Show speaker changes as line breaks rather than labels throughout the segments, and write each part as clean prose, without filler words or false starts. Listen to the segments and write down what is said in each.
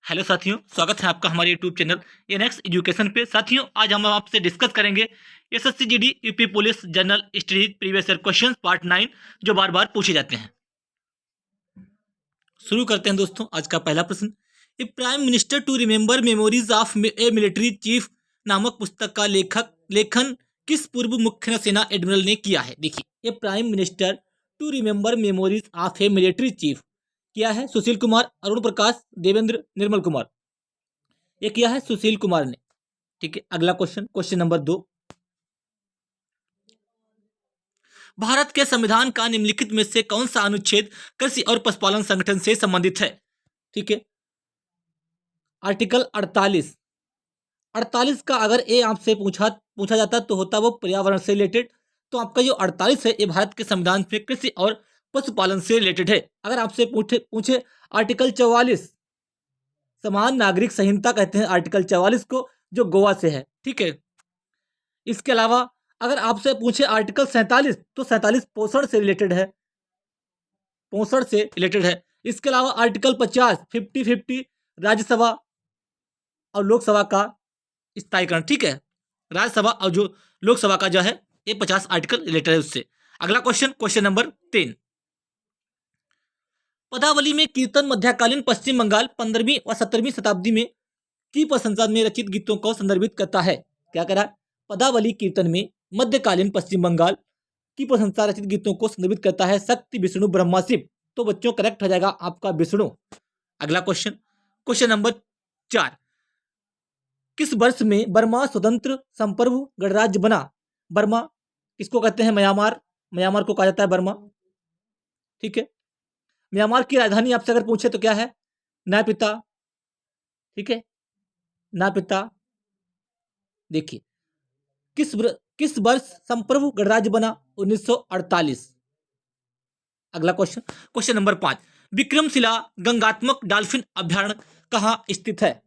Hello साथियों, स्वागत है आपका हमारे यूट्यूब चैनल एनएक्स एजुकेशन पे। साथियों, आज हम आपसे डिस्कस करेंगे SSC GD UP police general studies previous year questions part 9 जो बार बार पूछे जाते हैं। शुरू करते हैं दोस्तों। आज का पहला प्रश्न, a prime minister to remember memories of a military chief नामक पुस्तक का लेखन किस पूर्व मुख्य सेना एडमिरल ने किया है? देखिए, a prime minister to remember memories of a military chief किया है सुशील कुमार, अरुण प्रकाश, देवेंद्र, निर्मल कुमार। ये किया है सुशील कुमार ने। ठीक है, अगला क्वेश्चन, क्वेश्चन नंबर 2, भारत के संविधान का निम्नलिखित में से कौन सा अनुच्छेद कृषि और पशुपालन संगठन से संबंधित है? ठीक है, आर्टिकल 48। 48 का अगर ये आपसे पूछा जाता तो होता वो पर्यावरण से रिलेटेड। तो आपका जो 48 है ये भारत के संविधान में कृषि और पशुपालन से रिलेटेड है। अगर आपसे पूछे आर्टिकल 44, समान नागरिक संहिता कहते हैं आर्टिकल 44 को, जो गोवा से है। ठीक है, इसके अलावा अगर आपसे पूछे आर्टिकल 47, तो 47 पोषण से रिलेटेड है, पोषण से रिलेटेड है। इसके अलावा आर्टिकल 50 50-50 राज्यसभा और लोकसभा का स्थायीकरण। ठीक है, राज्यसभा और जो लोकसभा का जो है ये 50 आर्टिकल रिलेटेड है उससे। अगला क्वेश्चन, क्वेश्चन नंबर 3, पदावली में कीर्तन मध्यकालीन पश्चिम बंगाल 15वीं व 17वीं शताब्दी में की संसद में रचित गीतों को संदर्भित करता है। क्या करा? पदावली कीर्तन में मध्यकालीन पश्चिम बंगाल की प्रशंसा रचित गीतों को संदर्भित करता है शक्ति, विष्णु, ब्रह्मा, शिव। तो बच्चों करेक्ट हो जाएगा आपका विष्णु। अगला क्वेश्चन, क्वेश्चन नंबर 4, किस वर्ष में बर्मा स्वतंत्र संप्रभु गणराज्य बना? बर्मा किसको कहते हैं? म्यांमार, म्यांमार को कहा जाता है बर्मा। ठीक है, म्यांमार की राजधानी आपसे अगर पूछे तो क्या है? नायपिता। ठीक है, नायपिता। देखिए, किस वर्ष संप्रभु गणराज्य बना? 1948। अगला question, question number 5, Vikramshila Gangetic dolphin अभ्यारण्य कहाँ स्थित है?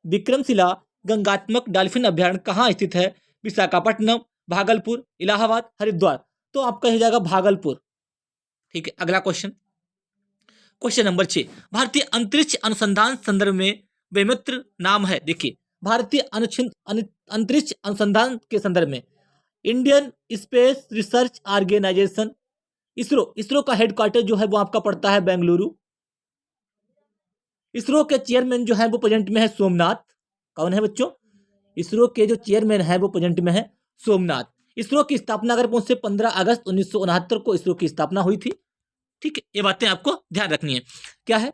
विक्रमशिला गंगात्मक डॉल्फिन अभ्यारण्य कहाँ स्थित है? विशाखापट्टनम, भागलपुर, इलाहाबाद, हरिद्वार। तो आपका हो जाएगा भागलपुर। ठीक है, अगला क्वेश्चन, क्वेश्चन नंबर 6, भारतीय अंतरिक्ष अनुसंधान संदर्भ में बेमित्र नाम है। देखिए, भारतीय अंतरिक्ष अनुसंधान के संदर्भ में Indian Space Research Organisation, ISRO का हेडक्वार्टर जो है वो आपका पड़ता है बेंगलुरु। इसरो के चेयरमैन जो है वो प्रेजेंट में है सोमनाथ। कौन है बच्चों? इसरो के जो चेयरमैन है वो प्रेजेंट में है सोमनाथ। इसरो की स्थापना अगर पूछे 15 अगस्त 1969 को इसरो की स्थापना हुई थी। ठीक है, ये बातें आपको ध्यान रखनी है। क्या है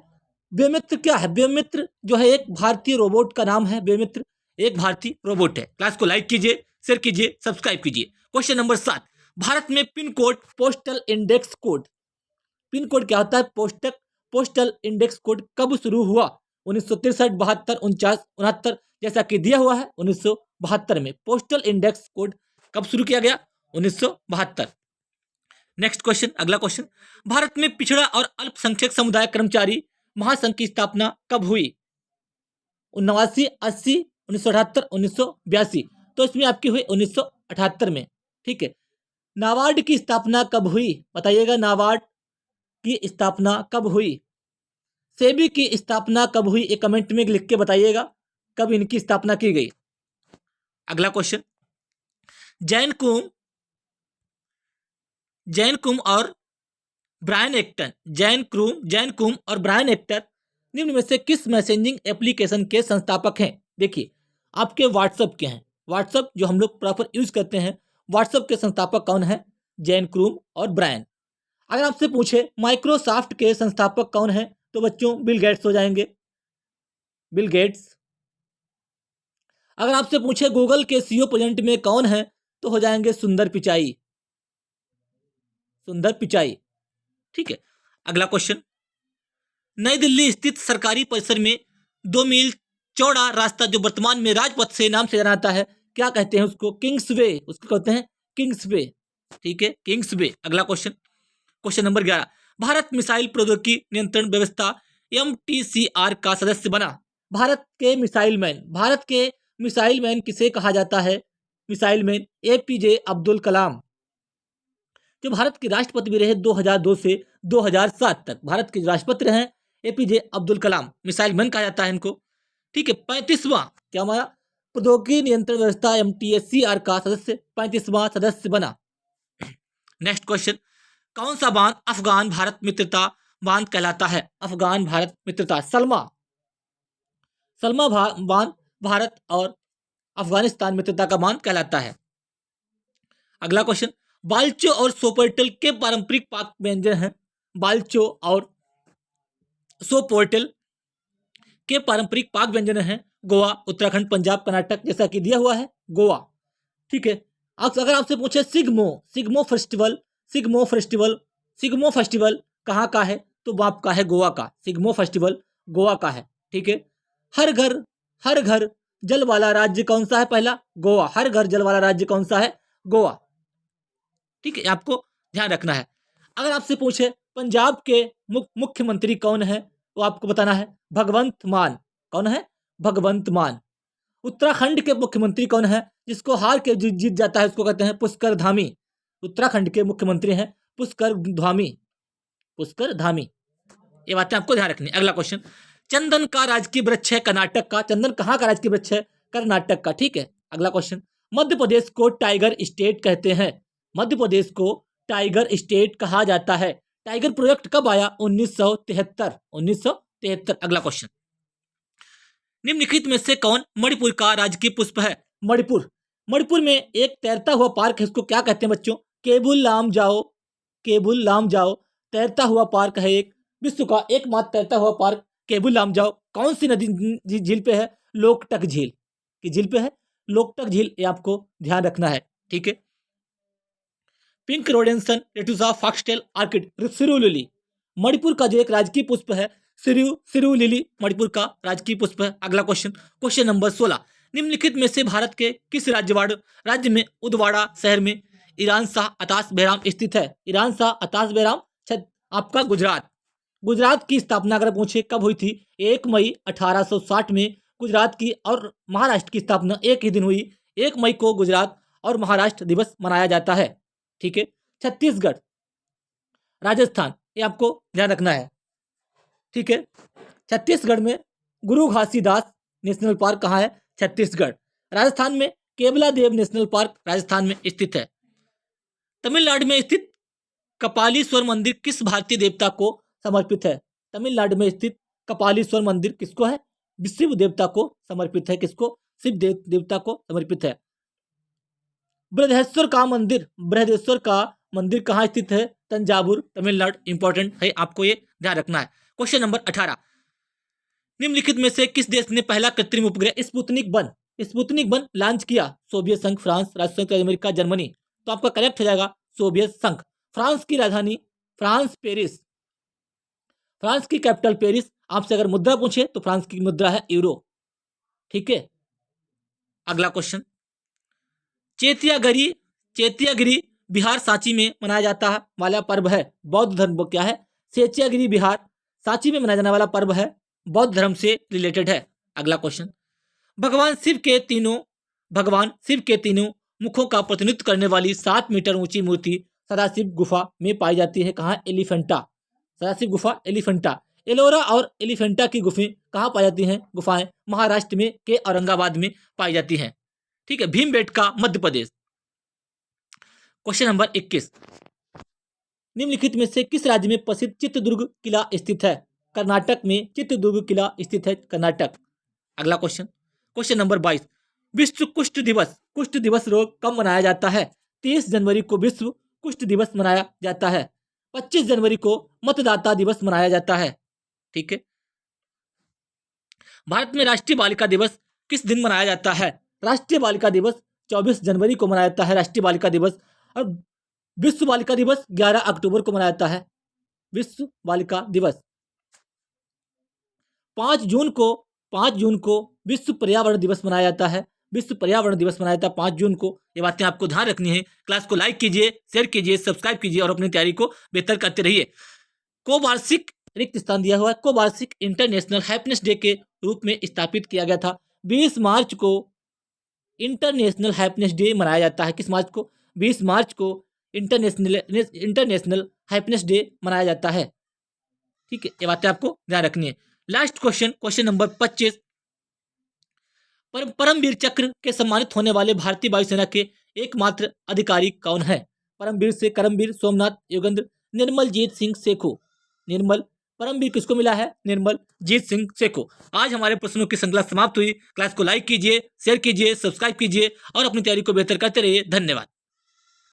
बेमित्र? क्या है बेमित्र? जो है एक भारतीय रोबोट का नाम है बेमित्र, एक भारतीय रोबोट है। क्लास को लाइक कीजिए, शेयर कीजिए, सब्सक्राइब कीजिए। क्वेश्चन नंबर 7, भारत में pin code postal index code, pin code क्या होता है? पोस्टल इंडेक्स कोड कब शुरू हुआ? 1963, 72, 49, 69, जैसा कि दिया हुआ है 1972 में पोस्टल इंडेक्स कोड कब शुरू किया गया? 1972। नेक्स्ट क्वेश्चन, अगला क्वेश्चन, भारत में पिछड़ा और अल्पसंख्यक समुदाय कर्मचारी महासंघ की स्थापना कब हुई? 79, 80, 1978, 1982। तो इसमें आपकी हुई 1978 में। ठीक है, नाबार्ड की स्थापना कब हुई? बताइएगा, नाबार्ड की स्थापना कब हुई? सेबी की स्थापना कब हुई? एक कमेंट में लिख के बताइएगा कब इनकी स्थापना की गई। अगला क्वेश्चन, जैन कुम और ब्रायन एक्टर निम्न में से किस मैसेजिंग एप्लीकेशन के संस्थापक हैं? देखिए, आपके व्हाट्सएप के हैं, व्हाट्सएप जो हम लोग प्रॉपर यूज करते हैं, व्हाट्सएप के संस्थापक कौन है? जैन क्रूम और ब्रायन। अगर आपसे पूछे माइक्रोसॉफ्ट के संस्थापक कौन है, तो बच्चों बिल गेट्स हो जाएंगे, बिल गेट्स। अगर आपसे पूछे गूगल के सीईओ प्रेजेंट में कौन है, तो हो जाएंगे सुंदर पिचाई, सुंदर पिचाई। ठीक है, अगला क्वेश्चन, नई दिल्ली स्थित सरकारी परिसर में 2 मील चौड़ा रास्ता जो वर्तमान में राजपथ से नाम से जाना जाता है, क्या कहते हैं उसको? किंग्सवे, उसको कहते हैं किंग्सवे। ठीक है, किंग्सवे। अगला question, question number 11, Bharat missile प्रौद्योगिकी नियंत्रण व्यवस्था MTCR का सदस्य बना। भारत के मिसाइल मैन किसे कहा जाता है? Missile man APJ Abdul Kalam, जो भारत के राष्ट्रपति भी रहे 2002 से 2007 तक भारत के राष्ट्रपति रहे APJ Abdul Kalam, missile man कहा जाता है इनको। ठीक है, 35वां क्या हमारा प्रौद्योगिकी नियंत्रण व्यवस्था MTSCR का सदस्य 35वां सदस्य बना। नेक्स्ट क्वेश्चन, कौन सा बांध अफगान भारत मित्रता बांध कहलाता है? अफगान भारत मित्रता सलमा सलमा बांध भारत और अफगानिस्तान मित्रता का बांध कहलाता है। अगला क्वेश्चन, बालचो और सोपोर्टल के पारंपरिक पाक व्यंजन हैं। बालचो और सोपोर्टल के पारंपरिक पाक व्यंजन हैं गोवा, उत्तराखंड, पंजाब, कर्नाटक, जैसा कि दिया हुआ है गोवा। ठीक है, अगर आपसे पूछे सिग्मो फेस्टिवल कहाँ का है, तो वो आपका है गोवा का। सिग्मो फेस्टिवल गोवा का है। ठीक है, हर घर जल वाला राज्य कौन सा है? पहला गोवा। हर घर जल वाला राज्य कौन सा है? गोवा। ठीक है, आपको ध्यान रखना है। अगर आपसे पूछे पंजाब के मुख्यमंत्री कौन है, तो आपको बताना है भगवंत मान। कौन है? भगवंत मान। उत्तराखंड के मुख्यमंत्री कौन है? जिसको हार के जीत जाता है उसको कहते हैं पुष्कर धामी। उत्तराखंड के मुख्यमंत्री हैं पुष्कर धामी। ये बातें आपको ध्यान रखनी है। अगला क्वेश्चन, चंदन का राजकीय वृक्ष है कर्नाटक का। चंदन कहाँ का राजकीय वृक्ष है? कर्नाटक का। ठीक है, अगला क्वेश्चन, मध्य प्रदेश को टाइगर स्टेट कहते हैं। मध्य प्रदेश को टाइगर स्टेट कहा जाता है। टाइगर प्रोजेक्ट कब आया? 1973। अगला क्वेश्चन, निम्नलिखित में से कौन मणिपुर का राजकीय पुष्प है? मणिपुर में एक तैरता हुआ पार्क है, इसको क्या कहते हैं बच्चों? केबुल लामजाओ तैरता हुआ पार्क है। एक विश्व का एकमात्र तैरता हुआ पार्क केबुल लामजाओ कौन सी नदी झील पे है? लोकटक झील की झील पे है, लोकटक झील। ये आपको ध्यान रखना है। ठीक है, पिंक रोडेंसन रेटुसा foxtail orchid Siroi lily Manipur का जो एक राजकीय पुष्प है सिरू लिली मणिपुर का राजकीय पुष्प है। अगला क्वेश्चन नंबर 16, निम्नलिखित में से भारत के किस राज्य में उदवाड़ा शहर में ईरान शाह अताश बेहराम स्थित है? ईरान शाह अताश बेहराम आपका गुजरात की स्थापना अगर पूछे कब हुई थी? 1 मई 1860 में गुजरात की और महाराष्ट्र की स्थापना एक ही दिन हुई। 1 मई को गुजरात और महाराष्ट्र दिवस मनाया जाता है। ठीक है, छत्तीसगढ़, राजस्थान, ये आपको ध्यान रखना है। ठीक है, छत्तीसगढ़ में गुरु घासीदास नेशनल पार्क कहाँ है? छत्तीसगढ़। राजस्थान में केवला देव नेशनल पार्क राजस्थान में स्थित है। तमिलनाडु में स्थित कपालीश्वर मंदिर किस भारतीय देवता को समर्पित है? तमिलनाडु में स्थित कपालीश्वर मंदिर किसको है? शिव देवता को समर्पित है। किसको? शिव देवता को समर्पित है। बृहदेश्वर का मंदिर कहाँ स्थित है? तंजावुर, तमिलनाडु। इंपॉर्टेंट है, आपको ये ध्यान रखना है। क्वेश्चन नंबर 18, निम्नलिखित में से किस देश ने पहला कृत्रिम उपग्रह स्पुतनिक 1 लॉन्च किया? सोवियत संघ, फ्रांस, राष्ट्रसंघ अमेरिका, जर्मनी। तो आपका करेक्ट हो जाएगा सोवियत संघ। फ्रांस की राजधानी पेरिस। फ्रांस की कैपिटल पेरिस। आपसे अगर मुद्रा पूछे तो फ्रांस की मुद्रा है यूरो। ठीक है, अगला क्वेश्चन, चैत्यागिरी बिहार सांची में मनाया जाता है वाला पर्व है बौद्ध धर्म। क्या है? चैत्यागिरी बिहार सांची में मनाया जाने वाला पर्व है, बौद्ध धर्म से रिलेटेड है। अगला क्वेश्चन, भगवान शिव के तीनों मुखों का प्रतिनिधित्व करने वाली 7 मीटर ऊंची मूर्ति सदाशिव गुफा में पाई जाती है। कहाँ? एलिफेंटा। सदाशिव गुफा एलिफेंटा। एलोरा और एलिफेंटा की कहाँ पाई जाती हैं? गुफाएं महाराष्ट्र में के औरंगाबाद में पाई जाती हैं। ठीक है, भीमबेटका मध्य प्रदेश। क्वेश्चन नंबर 21, निम्नलिखित में से किस राज्य में प्रसिद्ध चित्रदुर्ग किला स्थित है? कर्नाटक में चित्रदुर्ग किला स्थित है, कर्नाटक। अगला क्वेश्चन नंबर 22, विश्व कुष्ठ दिवस रोग कब मनाया जाता है? 30 जनवरी को विश्व कुष्ठ दिवस मनाया जाता है। 25 जनवरी को मतदाता दिवस मनाया जाता है। ठीक है, भारत में राष्ट्रीय बालिका दिवस किस दिन मनाया जाता है? राष्ट्रीय बालिका दिवस 24 जनवरी को मनाया जाता है, राष्ट्रीय बालिका दिवस। और विश्व बालिका दिवस 11 अक्टूबर को मनाया जाता है, विश्व बालिका दिवस। 5 जून को विश्व पर्यावरण दिवस मनाया जाता है, विश्व पर्यावरण दिवस मनाया जाता है 5 जून को। ये बातें आपको ध्यान रखनी है। क्लास को लाइक कीजिए, शेयर कीजिए, सब्सक्राइब कीजिए और अपनी तैयारी को बेहतर करते रहिए। को-वार्षिक रिक्त स्थान दिया हुआ है, को-वार्षिक इंटरनेशनल हैप्पीनेस डे के रूप में स्थापित किया गया था। 20 मार्च को इंटरनेशनल हैप्पीनेस डे मनाया जाता है। किस मार्च को? 20 मार्च को इंटरनेशनल हैप्पीनेस डे मनाया जाता है। ठीक है, ये बातें आपको ध्यान रखनी है। Last question, question number 25, Paramvir Chakra के सम्मानित होने वाले भारतीय वायुसेना के एकमात्र अधिकारी कौन है? परमवीर से करमवीर, सोमनाथ, योगेंद्र, निर्मलजीत सिंह सेखो। निर्मल परमवीर किसको मिला है? निर्मलजीत सिंह सेखो। आज हमारे प्रश्नों की श्रृंखला समाप्त हुई। क्लास को लाइक कीजिए, शेयर कीजिए, सब्सक्राइब कीजिए और अपनी तैयारी को बेहतर करते रहिए। धन्यवाद।